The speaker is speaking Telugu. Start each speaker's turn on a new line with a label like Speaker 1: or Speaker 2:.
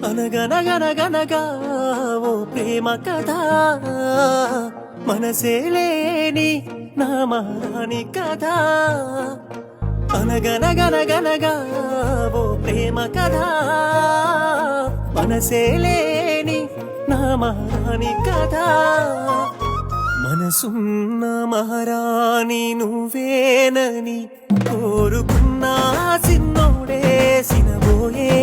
Speaker 1: అనగనగనగనగా ఓ ప్రేమ కథ మనసే లేని నా మహారాణి కథ అనగనగనగనగా ఓ ప్రేమ కథ మనసే లేని నా మహారాణి కథ మనసున్న మహారాణి నువ్వేనని కోరుకున్నా సిన్నోడే సినబోయే